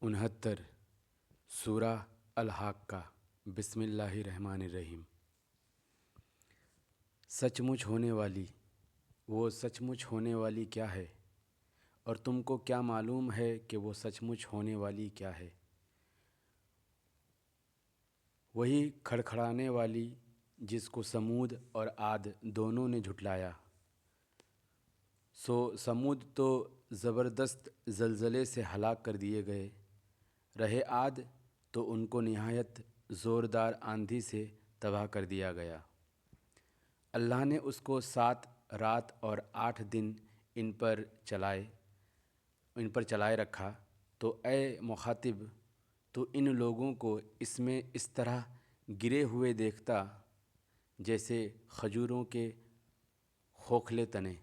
69 سورہ الحاقہ۔ بسم اللہ الرحمن الرحیم۔ سچ مچ ہونے والی، وہ سچ مچ ہونے والی کیا ہے؟ اور تم کو کیا معلوم ہے کہ وہ سچ مچ ہونے والی کیا ہے؟ وہی کھڑکھڑانے والی جس کو سمود اور عاد دونوں نے جھٹلایا۔ سو سمود تو زبردست زلزلے سے ہلاک کر دیے گئے، رہے عاد تو ان کو نہایت زوردار آندھی سے تباہ کر دیا گیا۔ اللہ نے اس کو 7 رات اور 8 دن ان پر چلائے رکھا۔ تو اے مخاطب، تو ان لوگوں کو اس میں اس طرح گرے ہوئے دیکھتا جیسے کھجوروں کے کھوکھلے تنے۔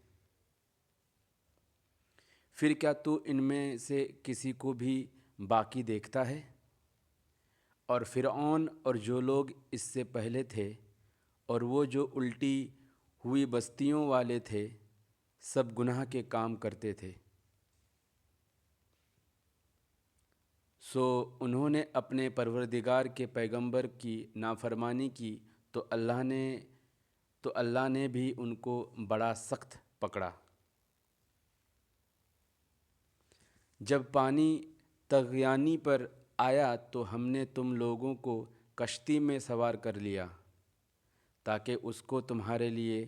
پھر کیا تو ان میں سے کسی کو بھی باقی دیکھتا ہے؟ اور فرعون اور جو لوگ اس سے پہلے تھے اور وہ جو الٹی ہوئی بستیوں والے تھے، سب گناہ کے کام کرتے تھے۔ سو انہوں نے اپنے پروردگار کے پیغمبر کی نافرمانی کی تو اللہ نے بھی ان کو بڑا سخت پکڑا۔ جب پانی طغیانی پر آیا تو ہم نے تم لوگوں کو کشتی میں سوار کر لیا تاکہ اس کو تمہارے لیے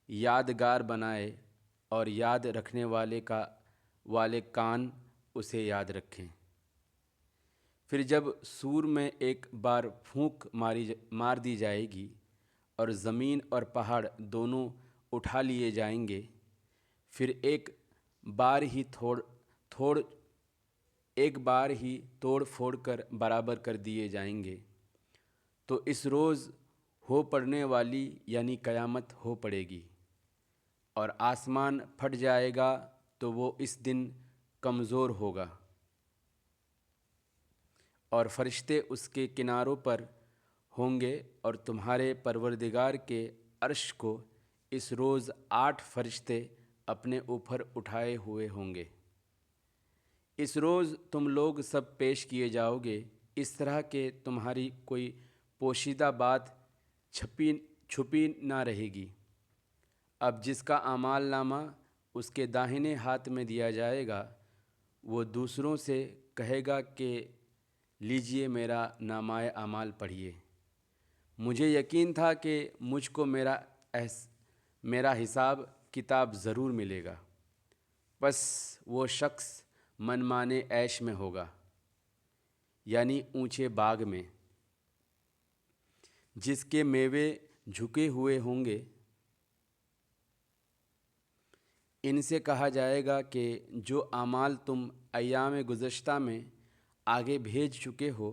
یادگار بنائے اور یاد رکھنے والے کان اسے یاد رکھیں۔ پھر جب سور میں ایک بار پھونک مار دی جائے گی اور زمین اور پہاڑ دونوں اٹھا لیے جائیں گے، پھر ایک بار ہی توڑ پھوڑ کر برابر کر دیے جائیں گے، تو اس روز ہو پڑنے والی یعنی قیامت ہو پڑے گی، اور آسمان پھٹ جائے گا تو وہ اس دن کمزور ہوگا، اور فرشتے اس کے کناروں پر ہوں گے، اور تمہارے پروردگار کے عرش کو اس روز 8 فرشتے اپنے اوپر اٹھائے ہوئے ہوں گے۔ اس روز تم لوگ سب پیش کیے جاؤ گے، اس طرح کہ تمہاری کوئی پوشیدہ بات چھپی نہ رہے گی۔ اب جس کا اعمال نامہ اس کے داہنے ہاتھ میں دیا جائے گا، وہ دوسروں سے کہے گا کہ لیجئے میرا نامہ اعمال پڑھیے، مجھے یقین تھا کہ مجھ کو میرا حساب کتاب ضرور ملے گا۔ پس وہ شخص من مانے عیش میں ہوگا، یعنی اونچے باغ میں، جس کے میوے جھکے ہوئے ہوں گے۔ ان سے کہا جائے گا کہ جو اعمال تم ایام گزشتہ میں آگے بھیج چکے ہو،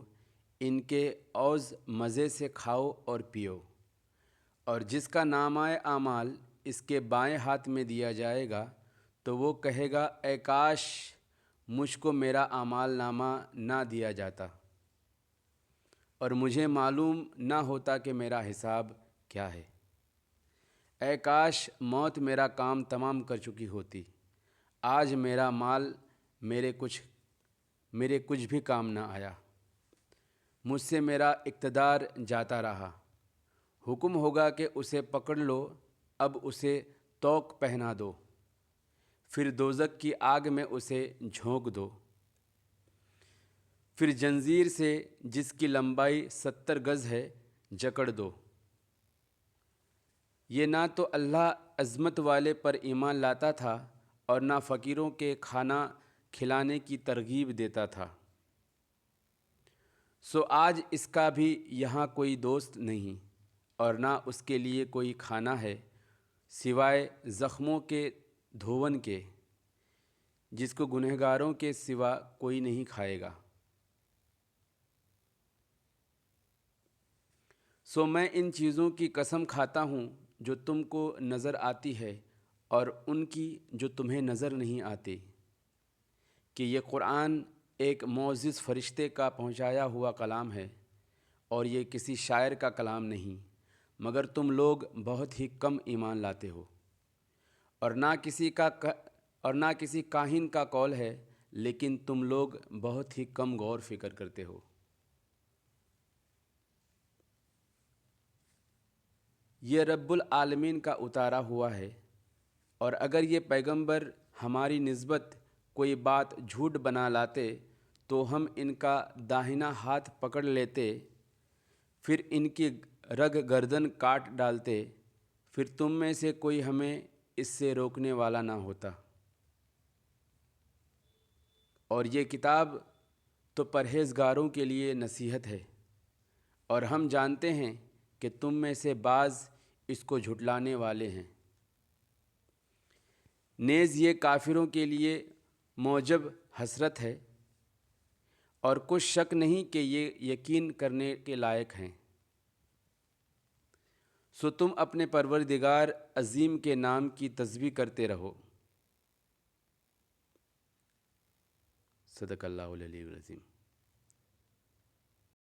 ان کے عوض مزے سے کھاؤ اور پیو۔ اور جس کا نامہ اعمال اس کے بائیں ہاتھ میں دیا جائے گا تو وہ کہے گا اے کاش مجھ کو میرا اعمال نامہ نہ دیا جاتا، اور مجھے معلوم نہ ہوتا کہ میرا حساب کیا ہے۔ اے کاش موت میرا کام تمام کر چکی ہوتی، آج میرا مال میرے کچھ بھی کام نہ آیا، مجھ سے میرا اقتدار جاتا رہا۔ حکم ہوگا کہ اسے پکڑ لو، اب اسے طوق پہنا دو، پھر دوزخ کی آگ میں اسے جھونک دو، پھر زنجیر سے جس کی لمبائی 70 گز ہے جکڑ دو۔ یہ نہ تو اللہ عظمت والے پر ایمان لاتا تھا اور نہ فقیروں کے کھانا کھلانے کی ترغیب دیتا تھا۔ سو آج اس کا بھی یہاں کوئی دوست نہیں اور نہ اس کے لیے کوئی کھانا ہے سوائے زخموں کے دھون کے، جس کو گنہگاروں کے سوا کوئی نہیں کھائے گا۔ سو میں ان چیزوں کی قسم کھاتا ہوں جو تم کو نظر آتی ہے اور ان کی جو تمہیں نظر نہیں آتی، کہ یہ قرآن ایک معزز فرشتے کا پہنچایا ہوا کلام ہے اور یہ کسی شاعر کا کلام نہیں، مگر تم لوگ بہت ہی کم ایمان لاتے ہو۔ اور نہ کسی کاہن کا قول ہے، لیکن تم لوگ بہت ہی کم غور فکر کرتے ہو۔ یہ رب العالمین کا اتارا ہوا ہے، اور اگر یہ پیغمبر ہماری نسبت کوئی بات جھوٹ بنا لاتے تو ہم ان کا داہنا ہاتھ پکڑ لیتے، پھر ان کی رگ گردن کاٹ ڈالتے، پھر تم میں سے کوئی ہمیں اس سے روکنے والا نہ ہوتا۔ اور یہ کتاب تو پرہیزگاروں کے لیے نصیحت ہے، اور ہم جانتے ہیں کہ تم میں سے بعض اس کو جھٹلانے والے ہیں۔ نیز یہ کافروں کے لیے موجب حسرت ہے، اور کچھ شک نہیں کہ یہ یقین کرنے کے لائق ہیں۔ سو تم اپنے پروردگار عظیم کے نام کی تسبیح کرتے رہو۔ صدق اللہ العلی العظیم۔